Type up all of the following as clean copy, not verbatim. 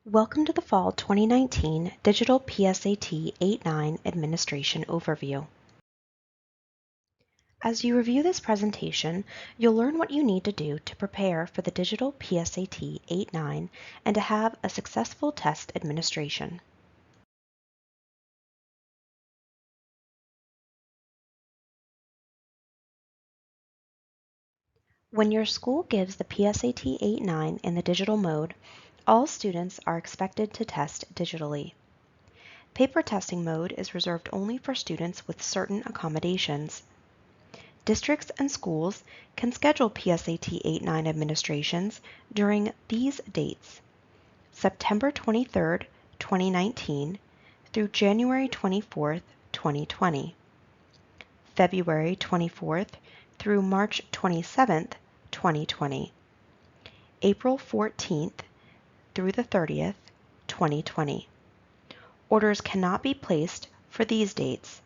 Welcome to the Fall 2019 Digital PSAT 8-9 Administration Overview. As you review this presentation, you'll learn what you need to do to prepare for the Digital PSAT 8-9 and to have a successful test administration. When your school gives the PSAT 8-9 in the digital mode, all students are expected to test digitally. Paper testing mode is reserved only for students with certain accommodations. Districts and schools can schedule PSAT 8-9 administrations during these dates: September 23, 2019 through January 24, 2020, February 24th through March 27, 2020, April 14th through the 30th, 2020. Orders cannot be placed for these dates: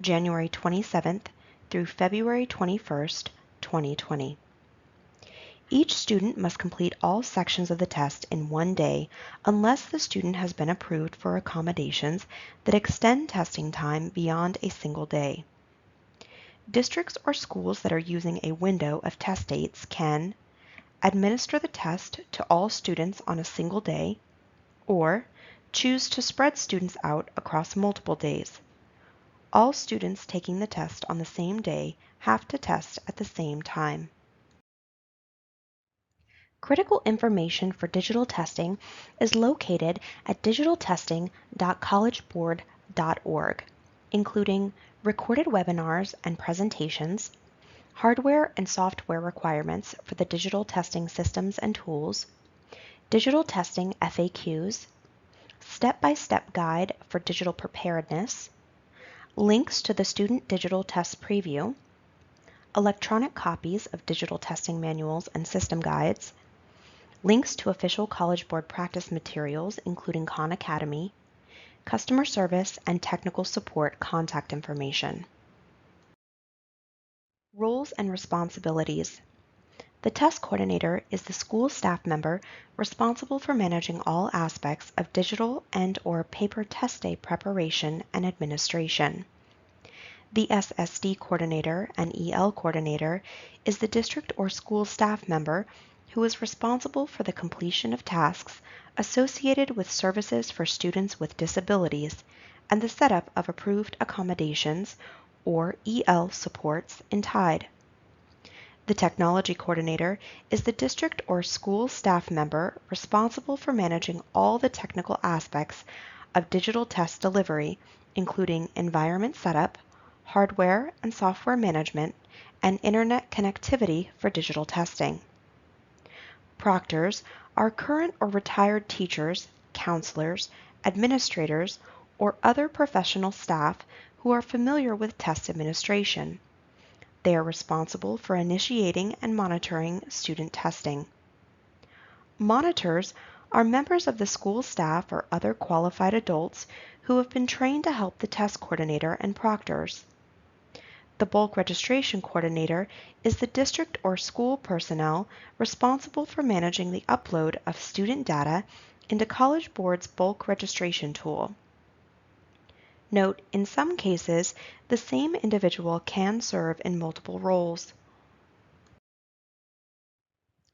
January 27th through February 21st, 2020. Each student must complete all sections of the test in one day unless the student has been approved for accommodations that extend testing time beyond a single day. Districts or schools that are using a window of test dates can administer the test to all students on a single day, or choose to spread students out across multiple days. All students taking the test on the same day have to test at the same time. Critical information for digital testing is located at digitaltesting.collegeboard.org, including recorded webinars and presentations, hardware and software requirements for the digital testing systems and tools, digital testing FAQs, step-by-step guide for digital preparedness, links to the Student Digital Test Preview, electronic copies of digital testing manuals and system guides, links to official College Board practice materials including Khan Academy, customer service and technical support contact information. Roles and responsibilities. The test coordinator is the school staff member responsible for managing all aspects of digital and/or paper test day preparation and administration. The SSD coordinator and EL coordinator is the district or school staff member who is responsible for the completion of tasks associated with services for students with disabilities and the setup of approved accommodations or EL supports in TIDE. The technology coordinator is the district or school staff member responsible for managing all the technical aspects of digital test delivery, including environment setup, hardware and software management, and internet connectivity for digital testing. Proctors are current or retired teachers, counselors, administrators, or other professional staff who are familiar with test administration. They are responsible for initiating and monitoring student testing. Monitors are members of the school staff or other qualified adults who have been trained to help the test coordinator and proctors. The bulk registration coordinator is the district or school personnel responsible for managing the upload of student data into College Board's bulk registration tool. Note, in some cases, the same individual can serve in multiple roles.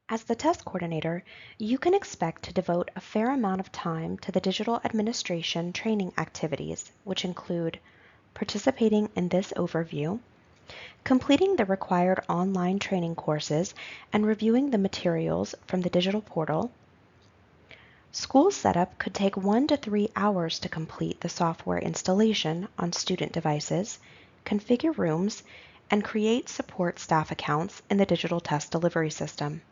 As the test coordinator, you can expect to devote a fair amount of time to the digital administration training activities, which include participating in this overview, completing the required online training courses and reviewing the materials from the digital portal. School setup could take 1 to 3 hours to complete the software installation on student devices, configure rooms, and create support staff accounts in the digital test delivery system.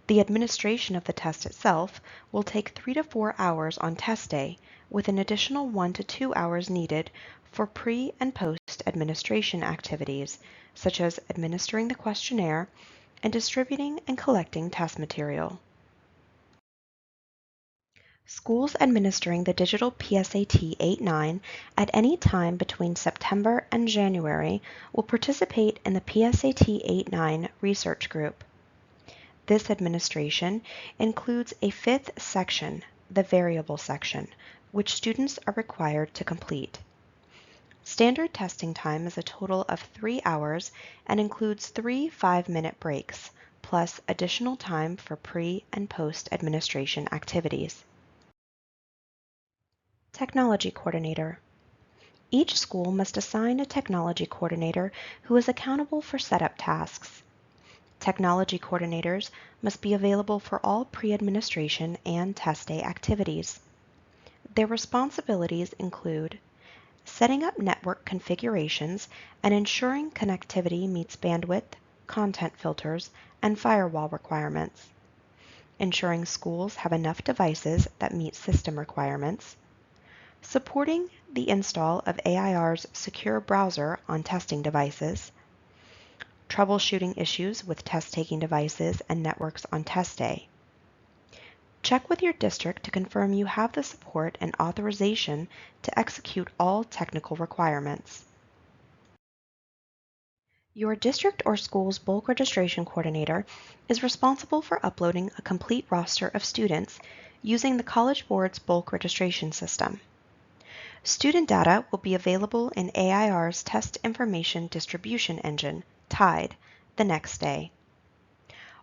The administration of the test itself will take 3 to 4 hours on test day, with an additional 1 to 2 hours needed for pre- and post-administration activities, such as administering the questionnaire and distributing and collecting test material. Schools administering the digital PSAT 8-9 at any time between September and January will participate in the PSAT 8-9 research group. This administration includes a fifth section, the variable section, which students are required to complete. Standard testing time is a total of 3 hours and includes 3 5-minute breaks, plus additional time for pre- and post-administration activities. Technology Coordinator. Each school must assign a technology coordinator who is accountable for setup tasks. Technology coordinators must be available for all pre-administration and test day activities. Their responsibilities include setting up network configurations and ensuring connectivity meets bandwidth, content filters, and firewall requirements, ensuring schools have enough devices that meet system requirements, supporting the install of AIR's secure browser on testing devices, troubleshooting issues with test-taking devices and networks on test day. Check with your district to confirm you have the support and authorization to execute all technical requirements. Your district or school's bulk registration coordinator is responsible for uploading a complete roster of students using the College Board's bulk registration system. Student data will be available in AIR's Test Information Distribution Engine, TIDE, the next day.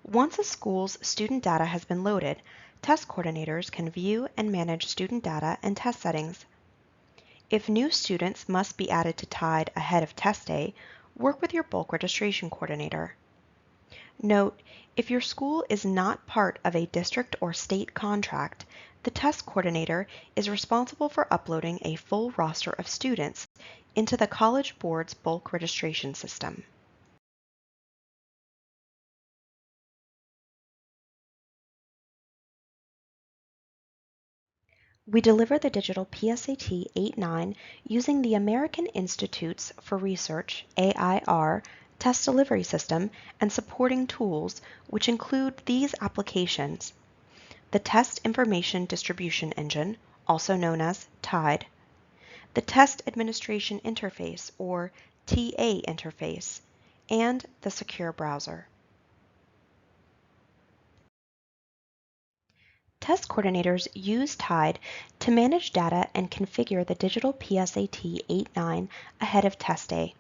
Once a school's student data has been loaded, test coordinators can view and manage student data and test settings. If new students must be added to TIDE ahead of test day, work with your bulk registration coordinator. Note, if your school is not part of a district or state contract, the test coordinator is responsible for uploading a full roster of students into the College Board's bulk registration system. We deliver the digital PSAT 8-9 using the American Institutes for Research, AIR, test delivery system and supporting tools, which include these applications: the Test Information Distribution Engine, also known as TIDE, the Test Administration Interface, or TA interface, and the Secure Browser. Test coordinators use TIDE to manage data and configure the digital PSAT 8-9 ahead of test day.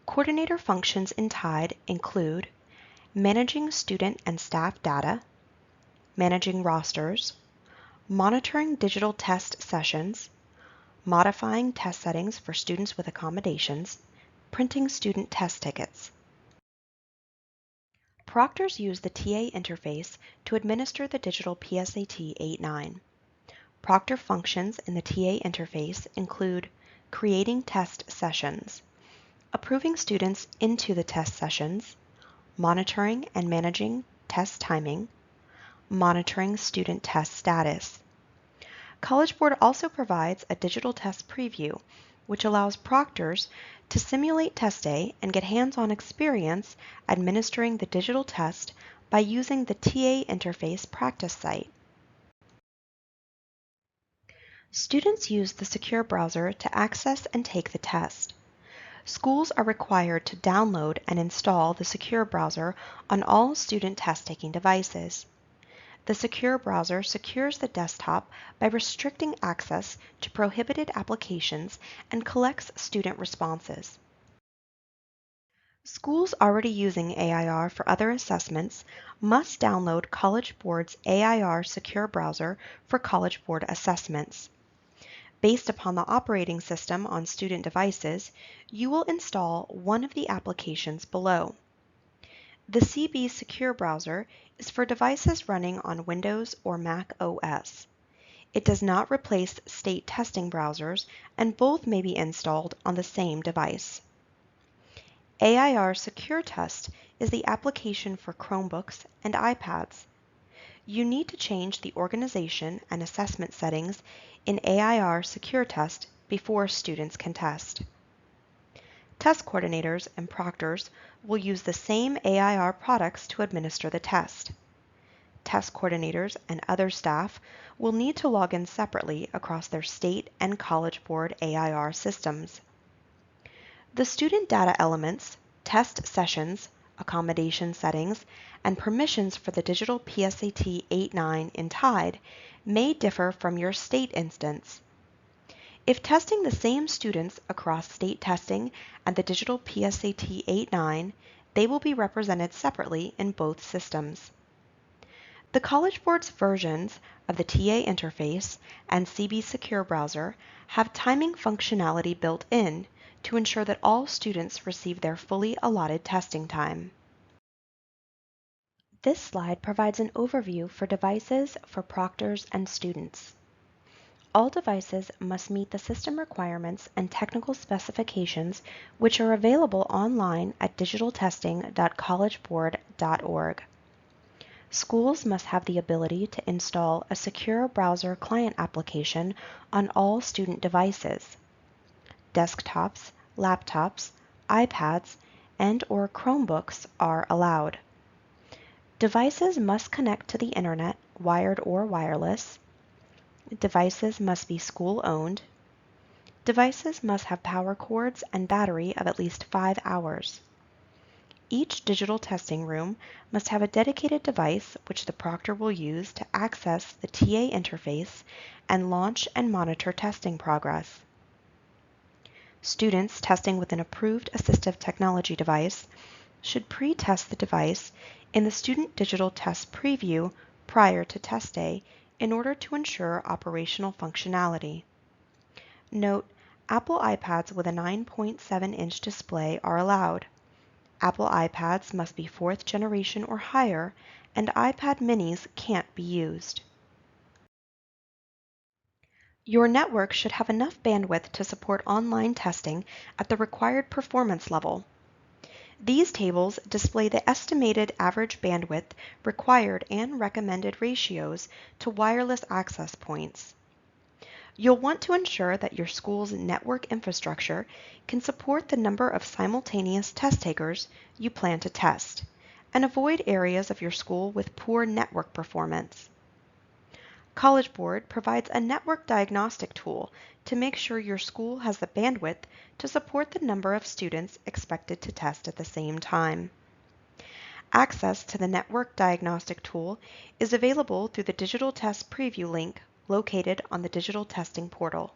Coordinator functions in TIDE include managing student and staff data, managing rosters, monitoring digital test sessions, modifying test settings for students with accommodations, printing student test tickets. Proctors use the TA interface to administer the digital PSAT 8-9. Proctor functions in the TA interface include creating test sessions, approving students into the test sessions, monitoring and managing test timing, monitoring student test status. College Board also provides a digital test preview, which allows proctors to simulate test day and get hands-on experience administering the digital test by using the TA interface practice site. Students use the Secure Browser to access and take the test. Schools are required to download and install the Secure Browser on all student test-taking devices. The Secure Browser secures the desktop by restricting access to prohibited applications and collects student responses. Schools already using AIR for other assessments must download College Board's AIR Secure Browser for College Board assessments. Based upon the operating system on student devices, you will install one of the applications below. The CB Secure Browser is for devices running on Windows or Mac OS. It does not replace state testing browsers, and both may be installed on the same device. AIR Secure Test is the application for Chromebooks and iPads. You need to change the organization and assessment settings in AIR Secure Test before students can test. Test coordinators and proctors will use the same AIR products to administer the test. Test coordinators and other staff will need to log in separately across their state and College Board AIR systems. The student data elements, test sessions, accommodation settings, and permissions for the digital PSAT 8-9 in TIDE may differ from your state instance. If testing the same students across state testing and the digital PSAT 8-9, they will be represented separately in both systems. The College Board's versions of the TA interface and CB Secure Browser have timing functionality built in to ensure that all students receive their fully allotted testing time. This slide provides an overview for devices for proctors and students. All devices must meet the system requirements and technical specifications which are available online at digitaltesting.collegeboard.org. Schools must have the ability to install a secure browser client application on all student devices. Desktops, laptops, iPads, and/or Chromebooks are allowed. Devices must connect to the internet, wired or wireless. Devices must be school-owned. Devices must have power cords and battery of at least 5 hours. Each digital testing room must have a dedicated device which the proctor will use to access the TA interface and launch and monitor testing progress. Students testing with an approved assistive technology device should pre-test the device in the Student Digital Test Preview prior to test day in order to ensure operational functionality. Note, Apple iPads with a 9.7-inch display are allowed. Apple iPads must be 4th generation or higher, and iPad minis can't be used. Your network should have enough bandwidth to support online testing at the required performance level. These tables display the estimated average bandwidth required and recommended ratios to wireless access points. You'll want to ensure that your school's network infrastructure can support the number of simultaneous test takers you plan to test, and avoid areas of your school with poor network performance. College Board provides a network diagnostic tool to make sure your school has the bandwidth to support the number of students expected to test at the same time. Access to the network diagnostic tool is available through the Digital Test Preview link located on the Digital Testing portal.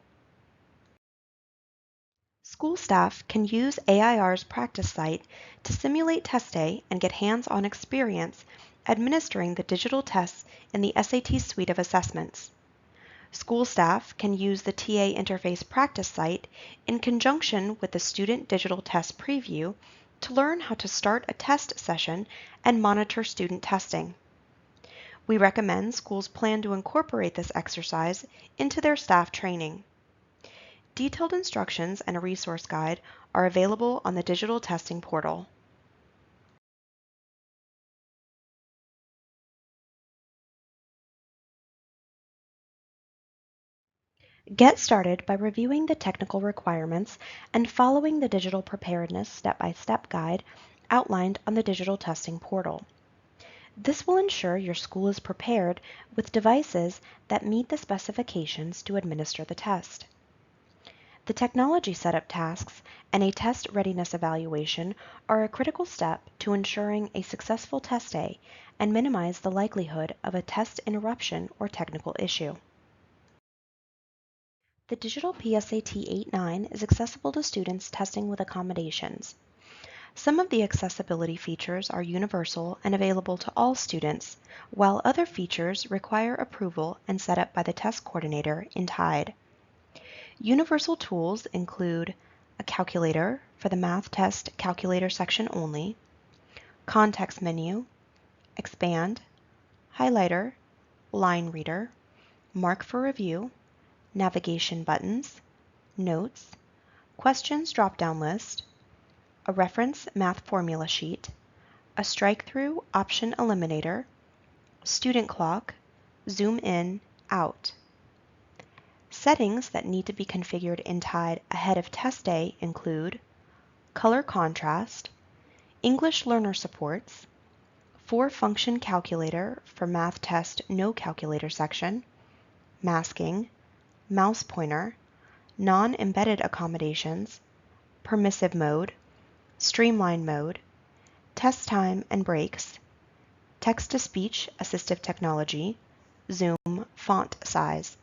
School staff can use AIR's practice site to simulate test day and get hands-on experience administering the digital tests in the SAT suite of assessments. School staff can use the TA Interface practice site in conjunction with the Student Digital Test Preview to learn how to start a test session and monitor student testing. We recommend schools plan to incorporate this exercise into their staff training. Detailed instructions and a resource guide are available on the Digital Testing portal. Get started by reviewing the technical requirements and following the Digital Preparedness Step-by-Step guide outlined on the Digital Testing portal. This will ensure your school is prepared with devices that meet the specifications to administer the test. The technology setup tasks and a test readiness evaluation are a critical step to ensuring a successful test day and minimize the likelihood of a test interruption or technical issue. The digital PSAT 8-9 is accessible to students testing with accommodations. Some of the accessibility features are universal and available to all students, while other features require approval and set up by the test coordinator in TIDE. Universal tools include a calculator for the math test calculator section only, context menu, expand, highlighter, line reader, mark for review, navigation buttons, notes, questions drop-down list, a reference math formula sheet, a strike-through option eliminator, student clock, zoom in, out. Settings that need to be configured in TIDE ahead of test day include color contrast, English learner supports, 4-function calculator for math test no calculator section, masking, mouse pointer, non-embedded accommodations, permissive mode, streamline mode, test time and breaks, text-to-speech assistive technology, Zoom font size.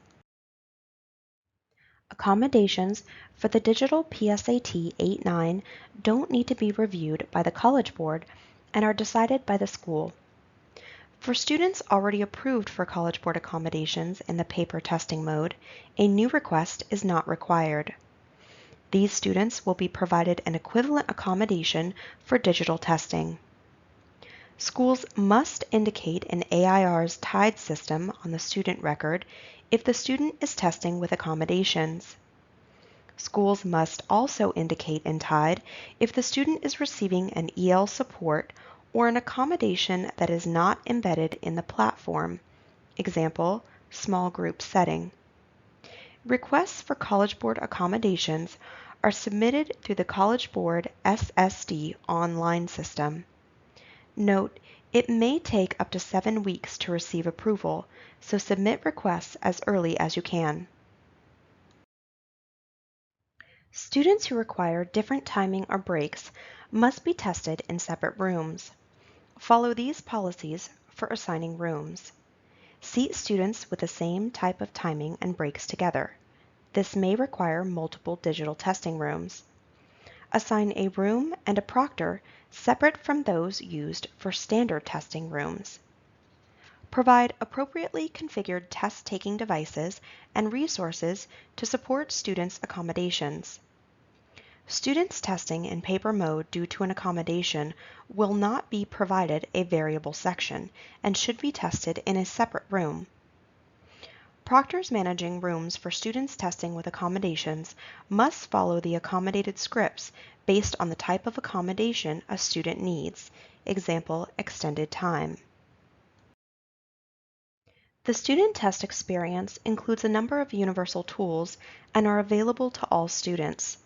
Accommodations for the digital PSAT 8-9 don't need to be reviewed by the College Board and are decided by the school. For students already approved for College Board accommodations in the paper testing mode, a new request is not required. These students will be provided an equivalent accommodation for digital testing. Schools must indicate an AIR's TIDE system on the student record if the student is testing with accommodations. Schools must also indicate in TIDE if the student is receiving an EL support or an accommodation that is not embedded in the platform. Example, small group setting. Requests for College Board accommodations are submitted through the College Board SSD online system. Note, it may take up to 7 weeks to receive approval, so submit requests as early as you can. Students who require different timing or breaks must be tested in separate rooms. Follow these policies for assigning rooms. Seat students with the same type of timing and breaks together. This may require multiple digital testing rooms. Assign a room and a proctor separate from those used for standard testing rooms. Provide appropriately configured test-taking devices and resources to support students' accommodations. Students testing in paper mode due to an accommodation will not be provided a variable section and should be tested in a separate room. Proctors managing rooms for students testing with accommodations must follow the accommodated scripts based on the type of accommodation a student needs. Example, extended time. The student test experience includes a number of universal tools and are available to all students.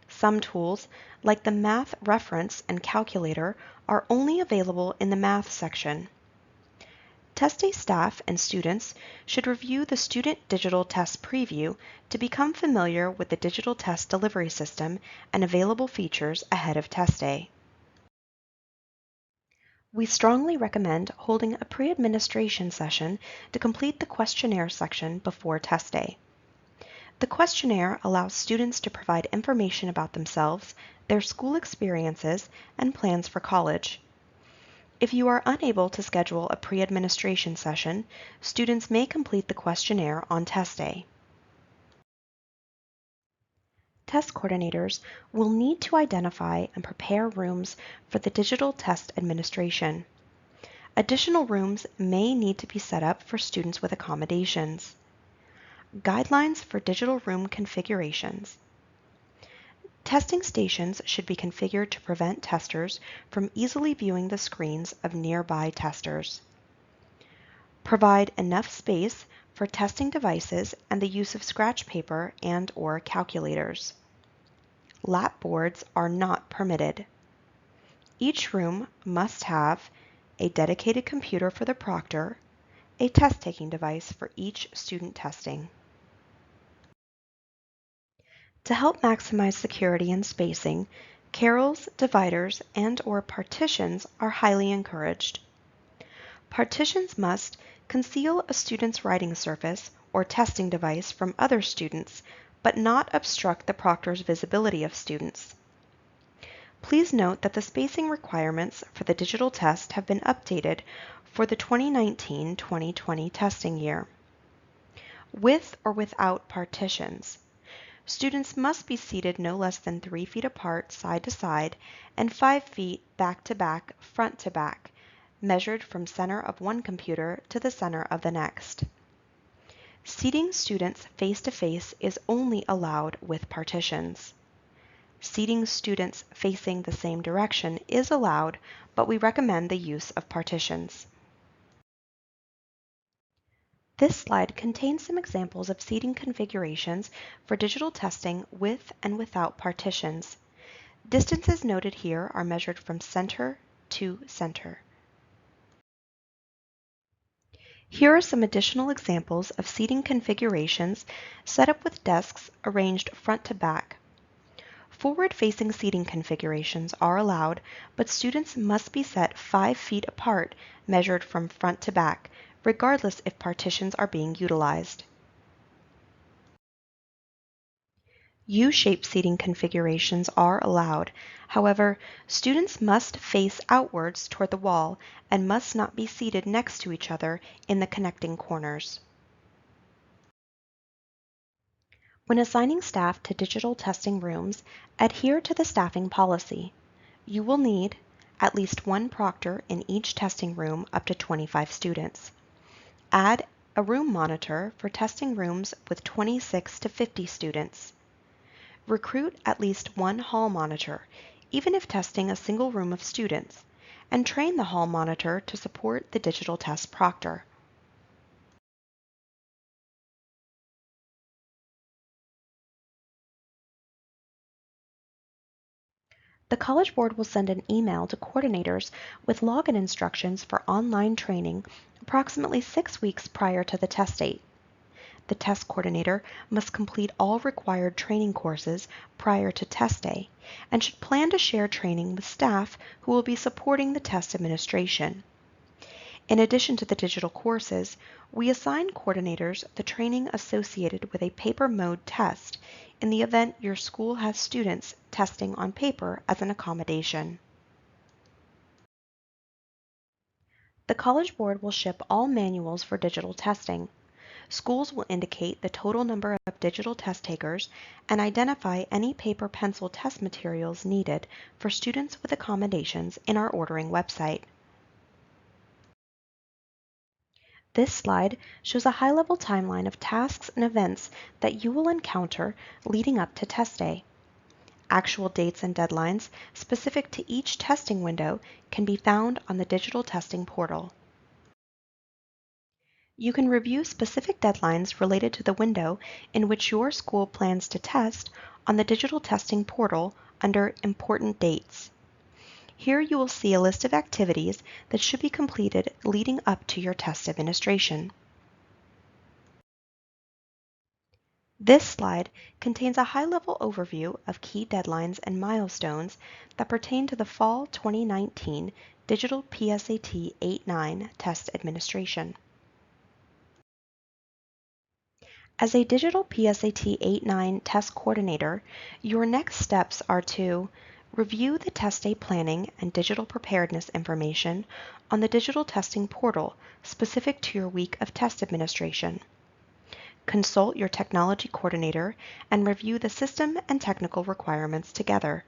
Some tools, like the Math Reference and Calculator, are only available in the Math section. Test day staff and students should review the Student Digital Test Preview to become familiar with the digital test delivery system and available features ahead of test day. We strongly recommend holding a pre-administration session to complete the questionnaire section before test day. The questionnaire allows students to provide information about themselves, their school experiences, and plans for college. If you are unable to schedule a pre-administration session, students may complete the questionnaire on test day. Test coordinators will need to identify and prepare rooms for the digital test administration. Additional rooms may need to be set up for students with accommodations. Guidelines for digital room configurations. Testing stations should be configured to prevent testers from easily viewing the screens of nearby testers. Provide enough space for testing devices and the use of scratch paper and/or calculators. Lap boards are not permitted. Each room must have a dedicated computer for the proctor, a test-taking device for each student testing. To help maximize security and spacing, carrels, dividers, and/or partitions are highly encouraged. Partitions must conceal a student's writing surface or testing device from other students, but not obstruct the proctor's visibility of students. Please note that the spacing requirements for the digital test have been updated for the 2019-2020 testing year. With or without partitions, students must be seated no less than 3 feet apart side to side and 5 feet back to back, front to back, measured from center of one computer to the center of the next. Seating students face to face is only allowed with partitions. Seating students facing the same direction is allowed, but we recommend the use of partitions. This slide contains some examples of seating configurations for digital testing with and without partitions. Distances noted here are measured from center to center. Here are some additional examples of seating configurations set up with desks arranged front to back. Forward-facing seating configurations are allowed, but students must be set 5 feet apart, measured from front to back, regardless if partitions are being utilized. U-shaped seating configurations are allowed. However, students must face outwards toward the wall and must not be seated next to each other in the connecting corners. When assigning staff to digital testing rooms, adhere to the staffing policy. You will need at least one proctor in each testing room up to 25 students. Add a room monitor for testing rooms with 26 to 50 students. Recruit at least one hall monitor, even if testing a single room of students, and train the hall monitor to support the digital test proctor. The College Board will send an email to coordinators with login instructions for online training approximately 6 weeks prior to the test date. The test coordinator must complete all required training courses prior to test day and should plan to share training with staff who will be supporting the test administration. In addition to the digital courses, we assign coordinators the training associated with a paper mode test in the event your school has students testing on paper as an accommodation. The College Board will ship all manuals for digital testing. Schools will indicate the total number of digital test takers and identify any paper pencil test materials needed for students with accommodations in our ordering website. This slide shows a high-level timeline of tasks and events that you will encounter leading up to test day. Actual dates and deadlines specific to each testing window can be found on the digital testing portal. You can review specific deadlines related to the window in which your school plans to test on the digital testing portal under Important Dates. Here you will see a list of activities that should be completed leading up to your test administration. This slide contains a high-level overview of key deadlines and milestones that pertain to the Fall 2019 Digital PSAT 8-9 test administration. As a digital PSAT 8-9 test coordinator, your next steps are to review the test day planning and digital preparedness information on the digital testing portal specific to your week of test administration. Consult your technology coordinator and review the system and technical requirements together.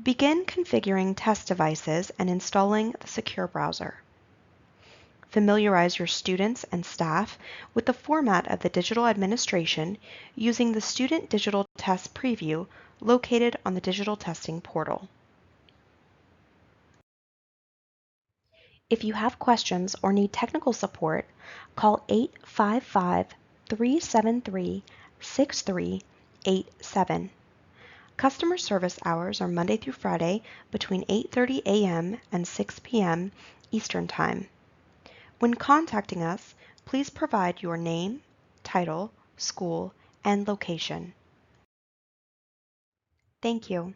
Begin configuring test devices and installing the secure browser. Familiarize your students and staff with the format of the digital administration using the Student Digital Test Preview located on the Digital Testing portal. If you have questions or need technical support, call 855-373-6387. Customer service hours are Monday through Friday between 8:30 a.m. and 6 p.m. Eastern Time. When contacting us, please provide your name, title, school, and location. Thank you.